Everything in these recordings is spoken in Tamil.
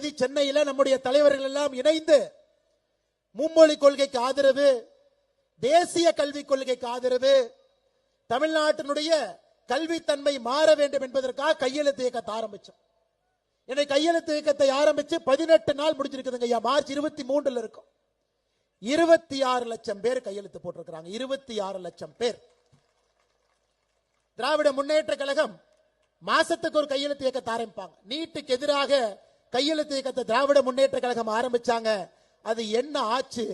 தேதி சென்னையில நம்முடைய தலைவர்கள் எல்லாம் இணைந்து மும்மொழி கொள்கைக்கு ஆதரவு, தேசிய கல்விக் கொள்கைக்கு ஆதரவு, தமிழ்நாட்டினுடைய கல்வித்தன்மை மாற வேண்டும் என்பதற்காக கையெழுத்து இயக்கத்தை ஆரம்பிச்சோம். இன்னைக்கு கையெழுத்து இயக்கத்தை ஆரம்பிச்சு 18 நாள் முடிஞ்சிருக்குதுங்க ஐயா. மார்ச் 23 இருக்கும். 26 லட்சம் பேர் கையெழுத்து போட்டிருக்கிறாங்க. 26 லட்சம் பேர். திராவிட முன்னேற்ற கழகம் மாசத்துக்கு ஒரு கையெழுத்து இயக்கத்தை ஆரம்பிப்பாங்க. நீட்டுக்கு எதிராக கையெழுத்து இயக்கத்தை திராவிட முன்னேற்ற கழகம் ஆரம்பிச்சாங்க. அது என்ன ஆச்சு,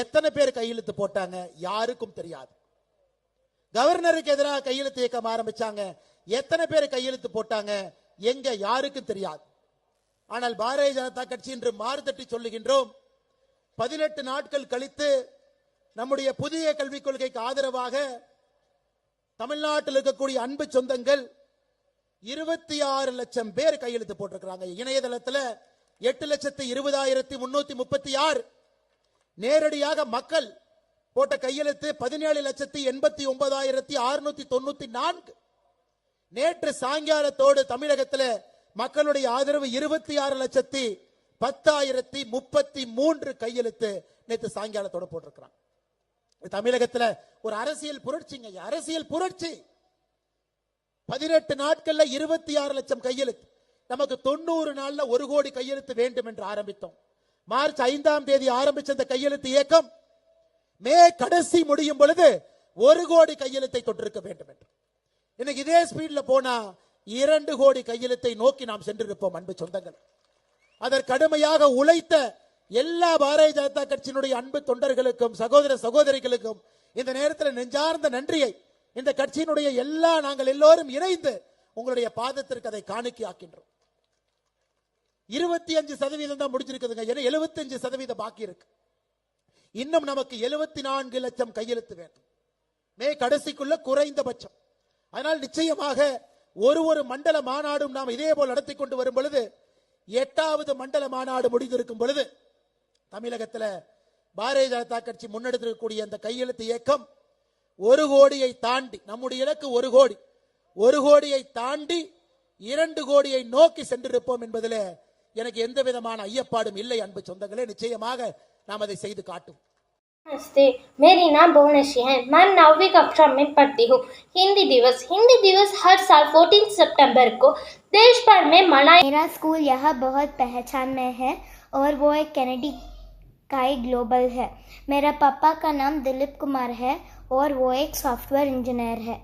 எத்தனை பேர் கையெழுத்து போட்டாங்க யாருக்கும் தெரியாது. கவர்னருக்கு எதிராக கையெழுத்து இயக்கம் ஆரம்பிச்சாங்க, எத்தனை பேர் கையெழுத்து போட்டாங்க எங்க யாருக்கும் தெரியாது. ஆனால் பாரதிய ஜனதா கட்சி இன்று மாறுதட்டி சொல்லுகின்றோம். 18 நாட்கள் கழித்து நம்முடைய புதிய கல்விக் கொள்கைக்கு ஆதரவாக தமிழ்நாட்டில் இருக்கக்கூடிய அன்பு சொந்தங்கள் 26 லட்சம் பேர் கையெழுத்து போட்டிருக்கிறாங்க. இணையதளத்தில் 8,20,336 நேரடியாக மக்கள் போட்ட கையெழுத்து 17,89,694. நேற்று சாயங்காலத்தோடு தமிழகத்தில் மக்களுடைய ஆதரவு 26,10,033 கையெழுத்து நேற்று சாயங்காலத்தோட போட்டிருக்கிறாங்க. தமிழகத்தில் ஒரு அரசியல் புரட்சிங்க, அரசியல் புரட்சி. 18 நாட்கள்ல 26 லட்சம் கையெழுத்து. நமக்கு 90 நாள்ல 1 கோடி கையெழுத்து வேண்டும் என்று ஆரம்பித்தோம். மார்ச் 5ஆம் தேதி ஆரம்பிச்ச இந்த கையெழுத்து இயக்கம் மே கடைசி முடியும் பொழுது 1 கோடி கையெழுத்தை தொட்டிருக்க வேண்டும் என்று. இன்னைக்கு இதே ஸ்பீட்ல போனா 2 கோடி கையெழுத்தை நோக்கி நாம் சென்றிருப்போம். அன்பு சொந்தங்கள், அதற்கு கடுமையாக உழைத்த எல்லா பாரதிய ஜனதா கட்சியினுடைய அன்பு தொண்டர்களுக்கும் சகோதர சகோதரிகளுக்கும் இந்த நேரத்தில் நெஞ்சார்ந்த நன்றியை இந்த கட்சியினுடைய நாங்கள் எல்லோரும் இணைந்து உங்களுடைய பாதத்திற்கு அதை காணிக்கையாக்கின்றோம். 25% தான் முடிஞ்சிருக்குதுங்க. 75% பாக்கி இருக்கு. இன்னும் நமக்கு 74 லட்சம் கையெழுத்து வேண்டும் மே கடைசிக்குள்ள குறைந்தபட்சம். அதனால் நிச்சயமாக ஒரு மண்டல மாநாடும் நாம் இதே போல் நடத்தி கொண்டு வரும் பொழுது 8வது மண்டல மாநாடு முடிந்திருக்கும் பொழுது தமிழகத்தில் பாரதிய ஜனதா கட்சி முன்னெடுத்திருக்கக்கூடிய அந்த கையெழுத்து இயக்கம் 1 கோடியை தாண்டி, நம்முடைய இலக்கு 1 கோடி, 1 கோடியை தாண்டி 2 கோடியை நோக்கி சென்றிருப்போம் என்பதில் எனக்கு எந்த விதமான ஐயப்பாடும் இல்லை. அன்பு சொந்தங்களே, நிச்சயமாக நாம் அதை செய்து காட்டும். नमस्ते, मेरी नाम भुवनेश्वरी है। मैं 9वीं कक्षा में पढ़ती हूँ। हिंदी दिवस हर साल 14 सितंबर को देश भर में मनाया। मेरा स्कूल यहाँ बहुत पहचान में है और वो एक कैनेडी का एक ग्लोबल है। मेरा पापा का नाम दिलीप कुमार है और वो एक सॉफ्टवेयर इंजीनियर है।